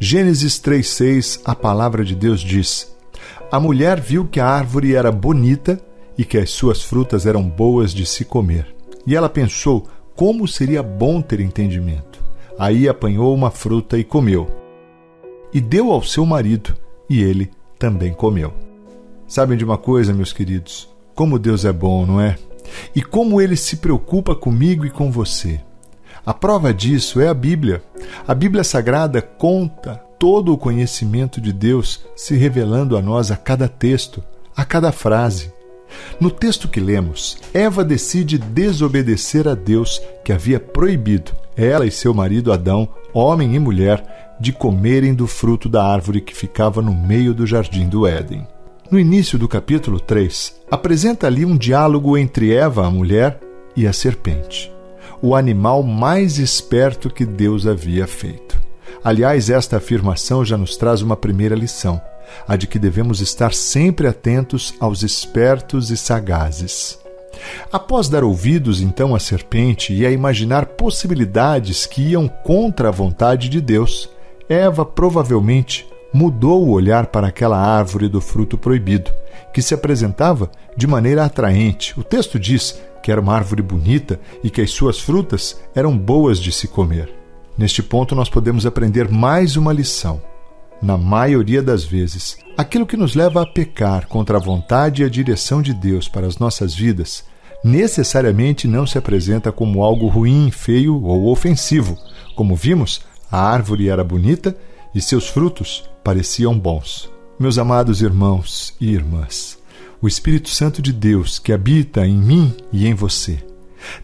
Gênesis 3:6, a palavra de Deus diz: A mulher viu que a árvore era bonita e que as suas frutas eram boas de se comer. E ela pensou como seria bom ter entendimento. Aí apanhou uma fruta e comeu. E deu ao seu marido, e ele também comeu. Sabem de uma coisa, meus queridos? Como Deus é bom, não é? E como Ele se preocupa comigo e com você. A prova disso é a Bíblia. A Bíblia Sagrada conta todo o conhecimento de Deus se revelando a nós a cada texto, a cada frase. No texto que lemos, Eva decide desobedecer a Deus que havia proibido ela e seu marido Adão, homem e mulher, de comerem do fruto da árvore que ficava no meio do jardim do Éden. No início do capítulo 3, apresenta ali um diálogo entre Eva, a mulher, e a serpente, o animal mais esperto que Deus havia feito. Aliás, esta afirmação já nos traz uma primeira lição, a de que devemos estar sempre atentos aos espertos e sagazes. Após dar ouvidos, então, à serpente e a imaginar possibilidades que iam contra a vontade de Deus, Eva provavelmente mudou o olhar para aquela árvore do fruto proibido, que se apresentava de maneira atraente. O texto diz que era uma árvore bonita e que as suas frutas eram boas de se comer. Neste ponto, nós podemos aprender mais uma lição. Na maioria das vezes, aquilo que nos leva a pecar contra a vontade e a direção de Deus para as nossas vidas necessariamente não se apresenta como algo ruim, feio ou ofensivo. Como vimos, a árvore era bonita e seus frutos pareciam bons. Meus amados irmãos e irmãs, o Espírito Santo de Deus que habita em mim e em você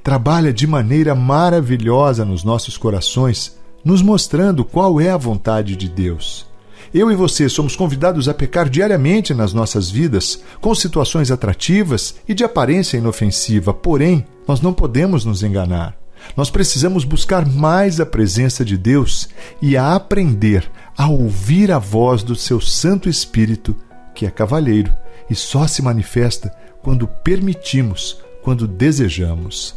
trabalha de maneira maravilhosa nos nossos corações, nos mostrando qual é a vontade de Deus. Eu e você somos convidados a pecar diariamente nas nossas vidas, com situações atrativas e de aparência inofensiva, porém, nós não podemos nos enganar. Nós precisamos buscar mais a presença de Deus e a aprender a ouvir a voz do seu Santo Espírito, que é cavalheiro e só se manifesta quando permitimos, quando desejamos.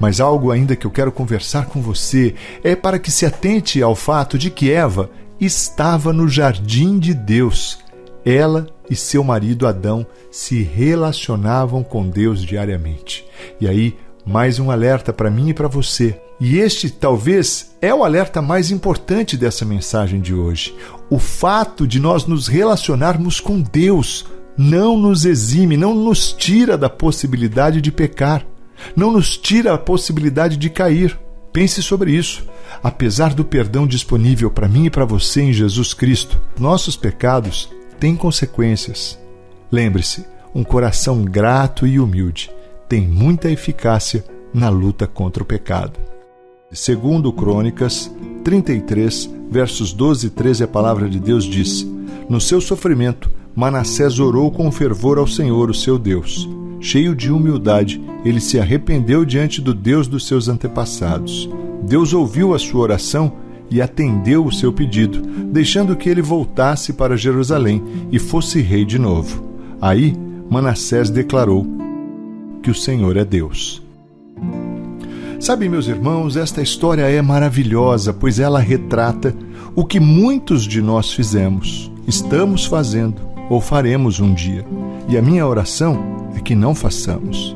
Mas algo ainda que eu quero conversar com você é para que se atente ao fato de que Eva estava no jardim de Deus. Ela e seu marido Adão se relacionavam com Deus diariamente. E aí, mais um alerta para mim e para você. E este talvez é o alerta mais importante dessa mensagem de hoje. O fato de nós nos relacionarmos com Deus não nos exime, não nos tira da possibilidade de pecar, não nos tira a possibilidade de cair. Pense sobre isso. Apesar do perdão disponível para mim e para você em Jesus Cristo, nossos pecados têm consequências. Lembre-se, um coração grato e humilde tem muita eficácia na luta contra o pecado. Segundo Crônicas 33, versos 12 e 13, a palavra de Deus diz: No seu sofrimento, Manassés orou com fervor ao Senhor, o seu Deus. Cheio de humildade, ele se arrependeu diante do Deus dos seus antepassados. Deus ouviu a sua oração e atendeu o seu pedido, deixando que ele voltasse para Jerusalém e fosse rei de novo. Aí, Manassés declarou que o Senhor é Deus. Sabe, meus irmãos, esta história é maravilhosa, pois ela retrata o que muitos de nós fizemos, estamos fazendo ou faremos um dia. E a minha oração é que não façamos.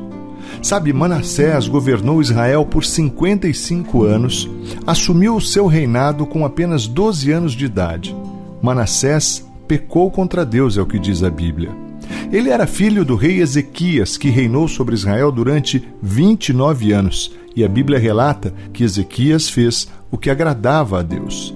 Sabe, Manassés governou Israel por 55 anos, assumiu o seu reinado com apenas 12 anos de idade. Manassés pecou contra Deus, é o que diz a Bíblia. Ele era filho do rei Ezequias, que reinou sobre Israel durante 29 anos, e a Bíblia relata que Ezequias fez o que agradava a Deus.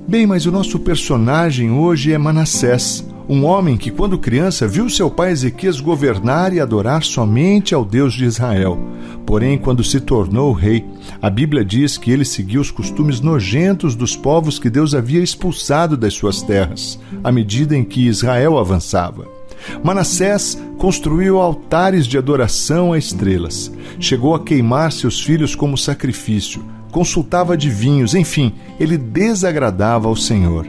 Bem, mas o nosso personagem hoje é Manassés, um homem que, quando criança, viu seu pai Ezequias governar e adorar somente ao Deus de Israel. Porém, quando se tornou rei, a Bíblia diz que ele seguiu os costumes nojentos dos povos que Deus havia expulsado das suas terras, à medida em que Israel avançava. Manassés construiu altares de adoração a estrelas, chegou a queimar seus filhos como sacrifício, consultava adivinhos, enfim, ele desagradava ao Senhor.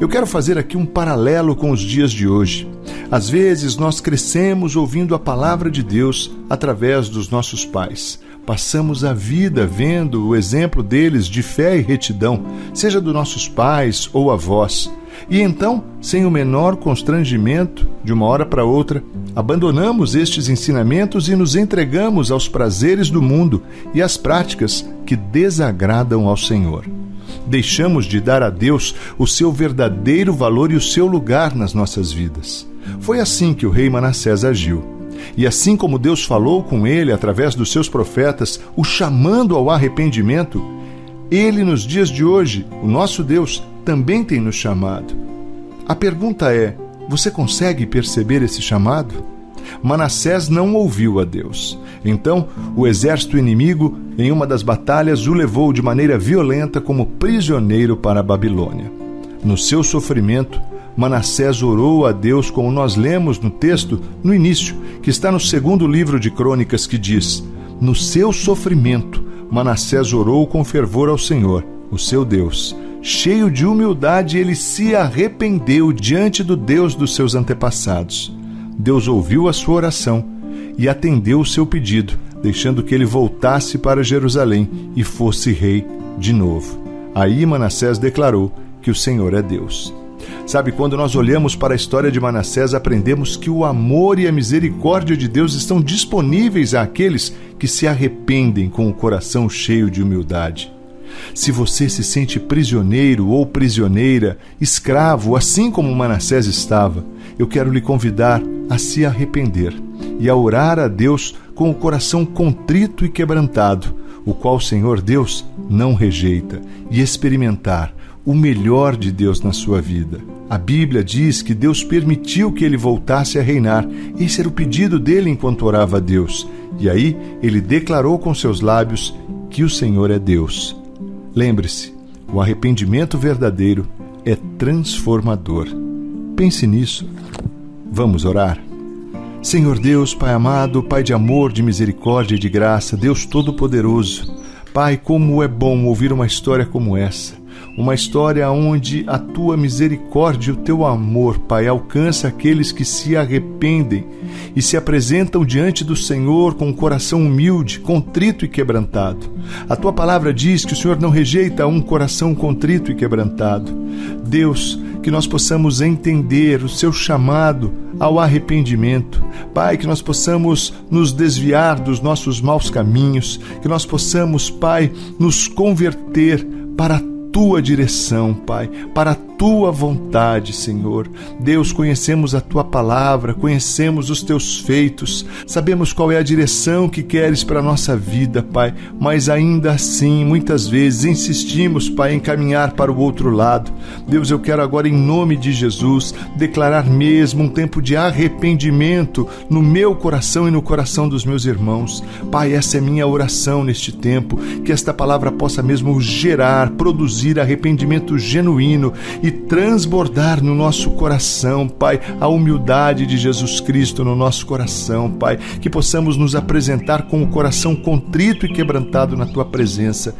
Eu quero fazer aqui um paralelo com os dias de hoje. Às vezes nós crescemos ouvindo a palavra de Deus através dos nossos pais, passamos a vida vendo o exemplo deles de fé e retidão, seja dos nossos pais ou avós. E então, sem o menor constrangimento, de uma hora para outra, abandonamos estes ensinamentos e nos entregamos aos prazeres do mundo e às práticas que desagradam ao Senhor. Deixamos de dar a Deus o seu verdadeiro valor e o seu lugar nas nossas vidas. Foi assim que o rei Manassés agiu. E assim como Deus falou com ele através dos seus profetas, o chamando ao arrependimento, ele nos dias de hoje, o nosso Deus, também tem nos chamado. A pergunta é: você consegue perceber esse chamado? Manassés não ouviu a Deus. Então, o exército inimigo, em uma das batalhas, o levou de maneira violenta como prisioneiro para a Babilônia. No seu sofrimento, Manassés orou a Deus, como nós lemos no texto, no início, que está no 2º livro de Crônicas, que diz: no seu sofrimento, Manassés orou com fervor ao Senhor, o seu Deus. Cheio de humildade, ele se arrependeu diante do Deus dos seus antepassados. Deus ouviu a sua oração e atendeu o seu pedido, deixando que ele voltasse para Jerusalém e fosse rei de novo. Aí Manassés declarou que o Senhor é Deus. Sabe, quando nós olhamos para a história de Manassés, aprendemos que o amor e a misericórdia de Deus estão disponíveis àqueles que se arrependem com o coração cheio de humildade. Se você se sente prisioneiro ou prisioneira, escravo, assim como Manassés estava, eu quero lhe convidar a se arrepender e a orar a Deus com o coração contrito e quebrantado, o qual o Senhor Deus não rejeita, e experimentar o melhor de Deus na sua vida. A Bíblia diz que Deus permitiu que ele voltasse a reinar. Esse era o pedido dele enquanto orava a Deus. E aí ele declarou com seus lábios que o Senhor é Deus. Lembre-se, o arrependimento verdadeiro é transformador. Pense nisso. Vamos orar? Senhor Deus, Pai amado, Pai de amor, de misericórdia e de graça, Deus Todo-Poderoso, Pai, como é bom ouvir uma história como essa. Uma história onde a Tua misericórdia e o Teu amor, Pai, alcança aqueles que se arrependem e se apresentam diante do Senhor com um coração humilde, contrito e quebrantado. A Tua palavra diz que o Senhor não rejeita um coração contrito e quebrantado. Deus, que nós possamos entender o Seu chamado ao arrependimento. Pai, que nós possamos nos desviar dos nossos maus caminhos, que nós possamos, Pai, nos converter para a Tua direção, Pai, para a Tua vontade, Senhor. Deus, conhecemos a Tua palavra, conhecemos os Teus feitos, sabemos qual é a direção que queres para a nossa vida, Pai, mas ainda assim, muitas vezes, insistimos, Pai, em caminhar para o outro lado. Deus, eu quero agora, em nome de Jesus, declarar mesmo um tempo de arrependimento no meu coração e no coração dos meus irmãos. Pai, essa é minha oração neste tempo, que esta palavra possa mesmo gerar, produzir arrependimento genuíno e transbordar no nosso coração, Pai, a humildade de Jesus Cristo no nosso coração, Pai, que possamos nos apresentar com o coração contrito e quebrantado na Tua presença.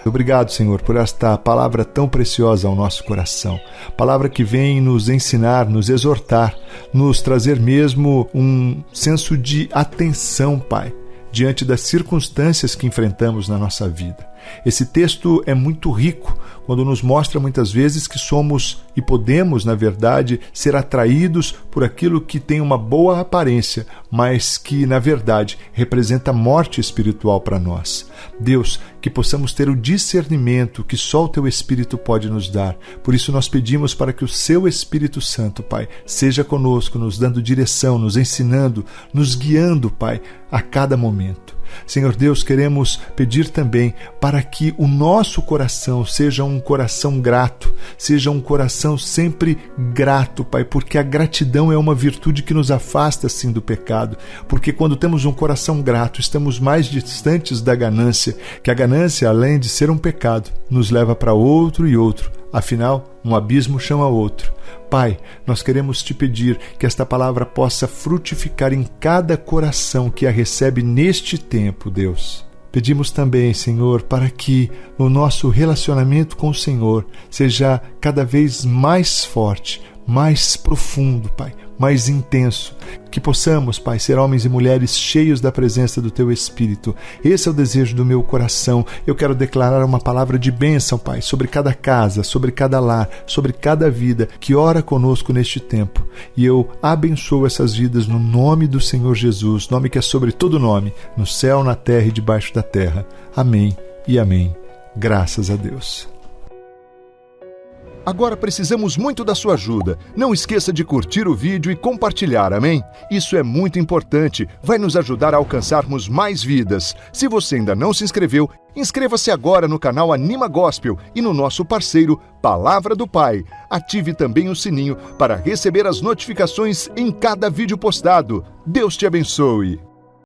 Obrigado, Senhor, por esta palavra tão preciosa ao nosso coração. Palavra que vem nos ensinar, nos exortar, nos trazer mesmo um senso de atenção, Pai, diante das circunstâncias que enfrentamos na nossa vida. Esse texto é muito rico quando nos mostra muitas vezes que somos e podemos, na verdade, ser atraídos por aquilo que tem uma boa aparência, mas que, na verdade, representa morte espiritual para nós. Deus, que possamos ter o discernimento que só o Teu Espírito pode nos dar. Por isso nós pedimos para que o Seu Espírito Santo, Pai, seja conosco, nos dando direção, nos ensinando, nos guiando, Pai, a cada momento. Senhor Deus, queremos pedir também para que o nosso coração seja um coração grato, seja um coração sempre grato, Pai, porque a gratidão é uma virtude que nos afasta, sim, do pecado, porque quando temos um coração grato, estamos mais distantes da ganância, que a ganância, além de ser um pecado, nos leva para outro e outro. Afinal, um abismo chama outro. Pai, nós queremos Te pedir que esta palavra possa frutificar em cada coração que a recebe neste tempo, Deus. Pedimos também, Senhor, para que o nosso relacionamento com o Senhor seja cada vez mais forte, mais profundo, Pai, mais intenso. Que possamos, Pai, ser homens e mulheres cheios da presença do Teu Espírito. Esse é o desejo do meu coração. Eu quero declarar uma palavra de bênção, Pai, sobre cada casa, sobre cada lar, sobre cada vida que ora conosco neste tempo. E eu abençoo essas vidas no nome do Senhor Jesus, nome que é sobre todo nome, no céu, na terra e debaixo da terra. Amém e amém. Graças a Deus. Agora precisamos muito da sua ajuda. Não esqueça de curtir o vídeo e compartilhar, amém? Isso é muito importante, vai nos ajudar a alcançarmos mais vidas. Se você ainda não se inscreveu, inscreva-se agora no canal Anima Gospel e no nosso parceiro Palavra do Pai. Ative também o sininho para receber as notificações em cada vídeo postado. Deus te abençoe!